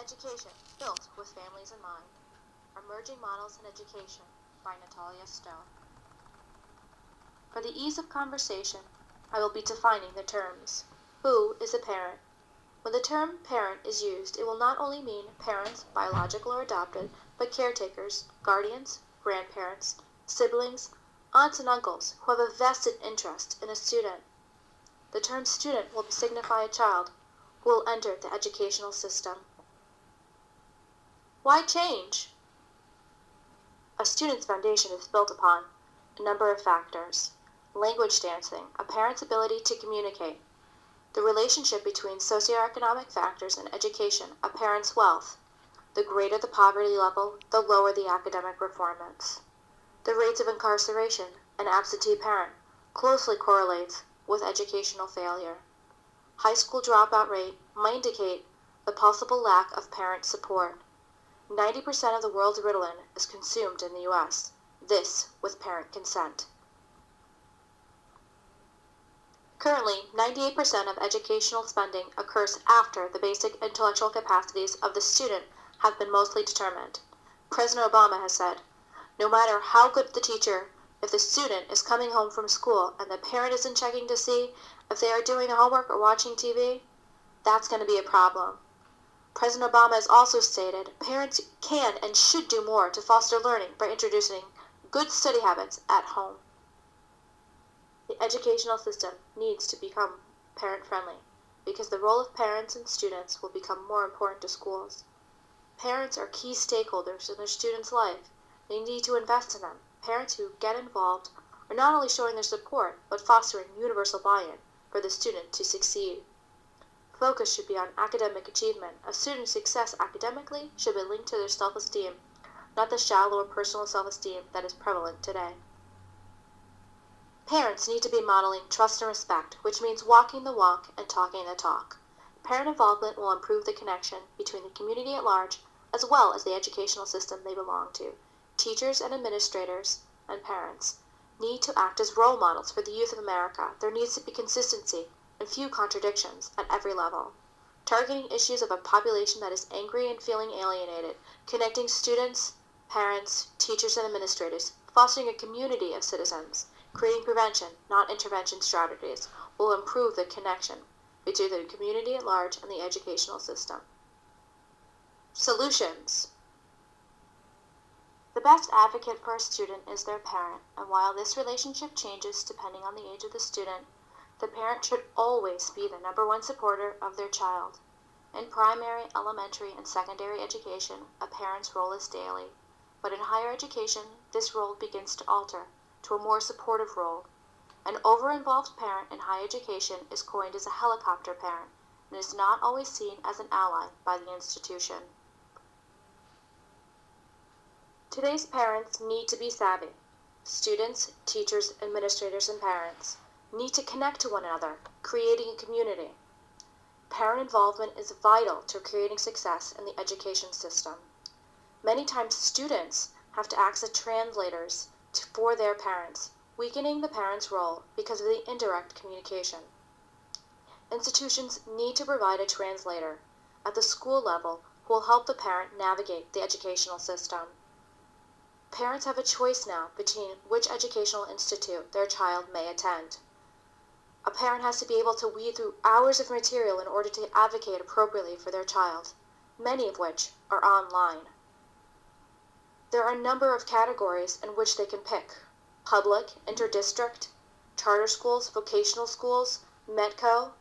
Education Built with Families in Mind. Emerging Models in Education by Natalia Stone. For the ease of conversation, I will be defining the terms. Who is a parent? When the term parent is used, it will not only mean parents, biological or adopted, but caretakers, guardians, grandparents, siblings, aunts and uncles who have a vested interest in a student. The term student will signify a child who will enter the educational system. Why change? A student's foundation is built upon a number of factors. Language dancing, a parent's ability to communicate. The relationship between socioeconomic factors and education, a parent's wealth. The greater the poverty level, the lower the academic performance. The rates of incarceration, an absentee parent, closely correlates with educational failure. High school dropout rate might indicate the possible lack of parent support. 90% of the world's Ritalin is consumed in the U.S., this with parent consent. Currently, 98% of educational spending occurs after the basic intellectual capacities of the student have been mostly determined. President Obama has said, no matter how good the teacher, if the student is coming home from school and the parent isn't checking to see if they are doing their homework or watching TV, that's going to be a problem. President Obama has also stated parents can and should do more to foster learning by introducing good study habits at home. The educational system needs to become parent-friendly because the role of parents and students will become more important to schools. Parents are key stakeholders in their students' life. They need to invest in them. Parents who get involved are not only showing their support, but fostering universal buy-in for the student to succeed. Focus should be on academic achievement. A student's success academically should be linked to their self-esteem, not the shallow or personal self-esteem that is prevalent today. Parents need to be modeling trust and respect, which means walking the walk and talking the talk. Parent involvement will improve the connection between the community at large as well as the educational system they belong to. Teachers and administrators and parents need to act as role models for the youth of America. There needs to be consistency and few contradictions at every level. Targeting issues of a population that is angry and feeling alienated, connecting students, parents, teachers, and administrators, fostering a community of citizens, creating prevention, not intervention strategies, will improve the connection between the community at large and the educational system. Solutions. The best advocate for a student is their parent, and while this relationship changes depending on the age of the student, the parent should always be the number one supporter of their child. In primary, elementary, and secondary education, a parent's role is daily, but in higher education, this role begins to alter to a more supportive role. An over-involved parent in higher education is coined as a helicopter parent and is not always seen as an ally by the institution. Today's parents need to be savvy. Students, teachers, administrators, and parents need to connect to one another, creating a community. Parent involvement is vital to creating success in the education system. Many times students have to act as translators for their parents, weakening the parent's role because of the indirect communication. Institutions need to provide a translator at the school level who will help the parent navigate the educational system. Parents have a choice now between which educational institute their child may attend. A parent has to be able to weed through hours of material in order to advocate appropriately for their child, many of which are online. There are a number of categories in which they can pick: public, interdistrict, charter schools, vocational schools, Medco,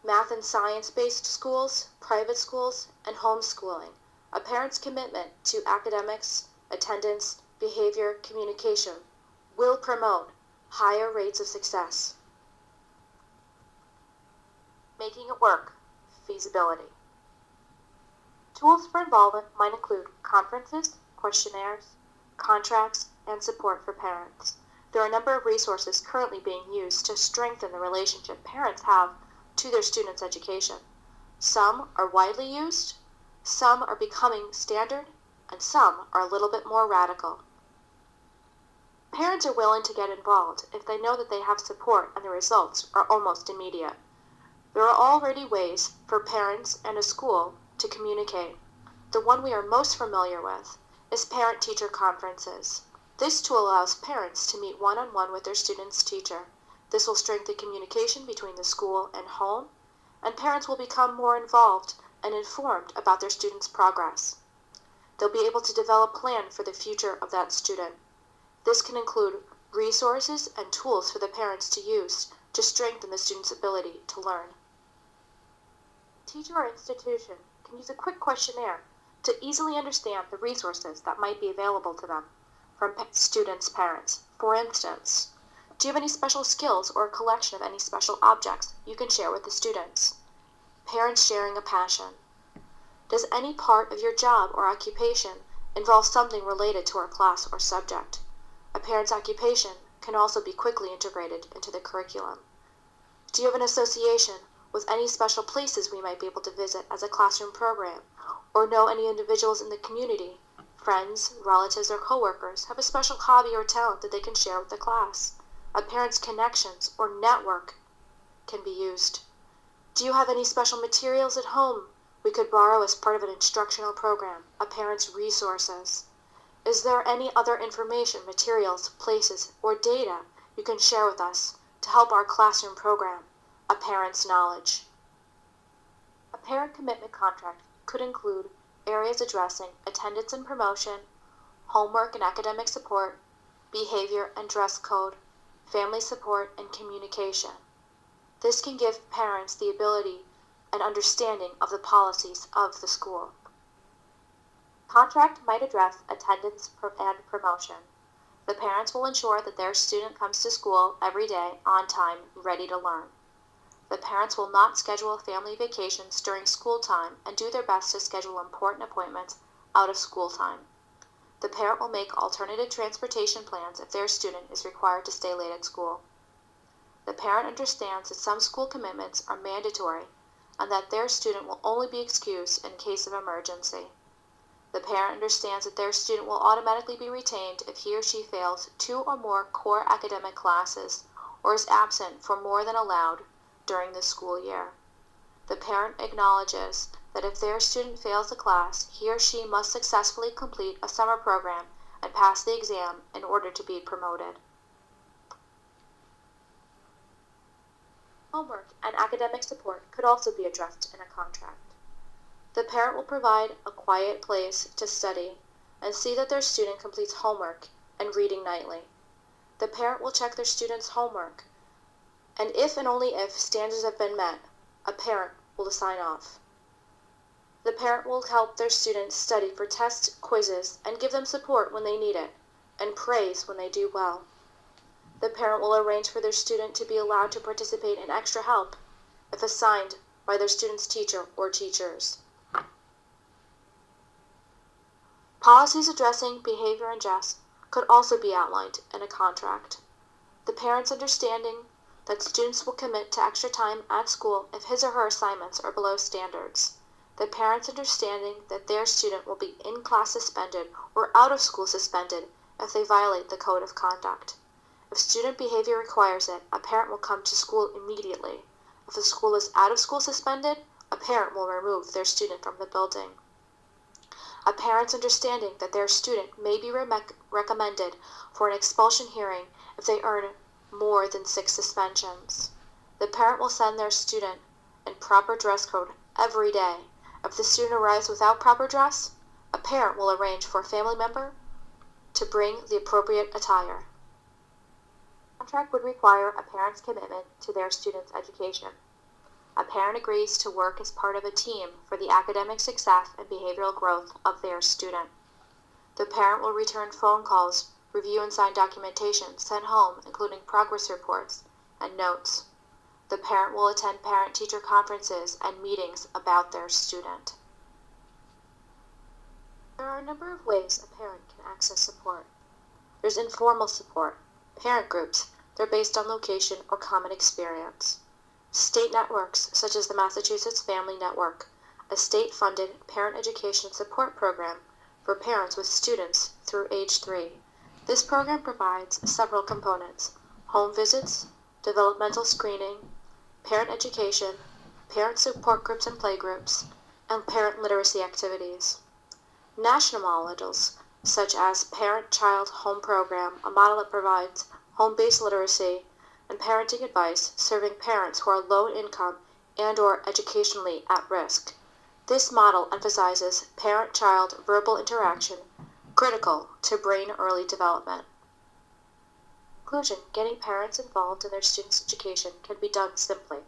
math and science-based schools, private schools, and homeschooling. A parent's commitment to academics, attendance, behavior, communication will promote higher rates of success. Making it work, feasibility. Tools for involvement might include conferences, questionnaires, contracts, and support for parents. There are a number of resources currently being used to strengthen the relationship parents have to their students' education. Some are widely used, some are becoming standard, and some are a little bit more radical. Parents are willing to get involved if they know that they have support and the results are almost immediate. There are already ways for parents and a school to communicate. The one we are most familiar with is parent-teacher conferences. This tool allows parents to meet one-on-one with their student's teacher. This will strengthen communication between the school and home, and parents will become more involved and informed about their student's progress. They'll be able to develop a plan for the future of that student. This can include resources and tools for the parents to use to strengthen the student's ability to learn. Teacher or institution can use a quick questionnaire to easily understand the resources that might be available to them from students' parents. For instance, do you have any special skills or a collection of any special objects you can share with the students? Parents sharing a passion. Does any part of your job or occupation involve something related to our class or subject? A parent's occupation can also be quickly integrated into the curriculum. Do you have an association with any special places we might be able to visit as a classroom program, or know any individuals in the community, friends, relatives, or coworkers have a special hobby or talent that they can share with the class? A parent's connections or network can be used. Do you have any special materials at home we could borrow as part of an instructional program? A parent's resources. Is there any other information, materials, places, or data you can share with us to help our classroom program? A parent's knowledge. A parent commitment contract could include areas addressing attendance and promotion, homework and academic support, behavior and dress code, family support, and communication. This can give parents the ability and understanding of the policies of the school. Contract might address attendance and promotion. The parents will ensure that their student comes to school every day on time, ready to learn. The parents will not schedule family vacations during school time and do their best to schedule important appointments out of school time. The parent will make alternative transportation plans if their student is required to stay late at school. The parent understands that some school commitments are mandatory and that their student will only be excused in case of emergency. The parent understands that their student will automatically be retained if he or she fails 2 or more core academic classes or is absent for more than allowed during the school year. The parent acknowledges that if their student fails a class, he or she must successfully complete a summer program and pass the exam in order to be promoted. Homework and academic support could also be addressed in a contract. The parent will provide a quiet place to study and see that their student completes homework and reading nightly. The parent will check their student's homework, and if and only if standards have been met, a parent will sign off. The parent will help their students study for tests, quizzes, and give them support when they need it, and praise when they do well. The parent will arrange for their student to be allowed to participate in extra help if assigned by their student's teacher or teachers. Policies addressing behavior and dress could also be outlined in a contract. The parent's understanding that students will commit to extra time at school if his or her assignments are below standards. The parent's understanding that their student will be in-class suspended or out of school suspended if they violate the code of conduct. If student behavior requires it, a parent will come to school immediately. If the school is out of school suspended, a parent will remove their student from the building. A parent's understanding that their student may be recommended for an expulsion hearing if they earn more than 6 suspensions. The parent will send their student in proper dress code every day. If the student arrives without proper dress, a parent will arrange for a family member to bring the appropriate attire. A contract would require a parent's commitment to their student's education. A parent agrees to work as part of a team for the academic success and behavioral growth of their student. The parent will return phone calls, review and sign documentation sent home, including progress reports and notes. The parent will attend parent-teacher conferences and meetings about their student. There are a number of ways a parent can access support. There's informal support, parent groups. They're based on location or common experience. State networks, such as the Massachusetts Family Network, a state-funded parent education support program for parents with students through age 3. This program provides several components: home visits, developmental screening, parent education, parent support groups and playgroups, and parent literacy activities. National models, such as Parent-Child Home Program, a model that provides home-based literacy and parenting advice serving parents who are low income and/or educationally at risk. This model emphasizes parent-child verbal interaction, critical to brain early development. Conclusion: getting parents involved in their students' education can be done simply.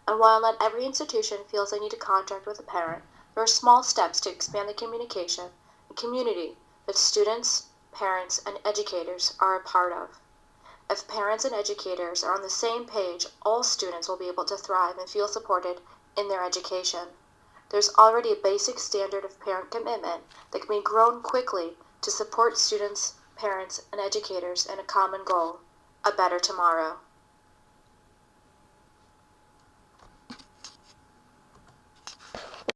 And while not every institution feels they need to contract with a parent, there are small steps to expand the communication and community that students, parents, and educators are a part of. If parents and educators are on the same page, all students will be able to thrive and feel supported in their education. There's already a basic standard of parent commitment that can be grown quickly to support students, parents, and educators in a common goal: a better tomorrow.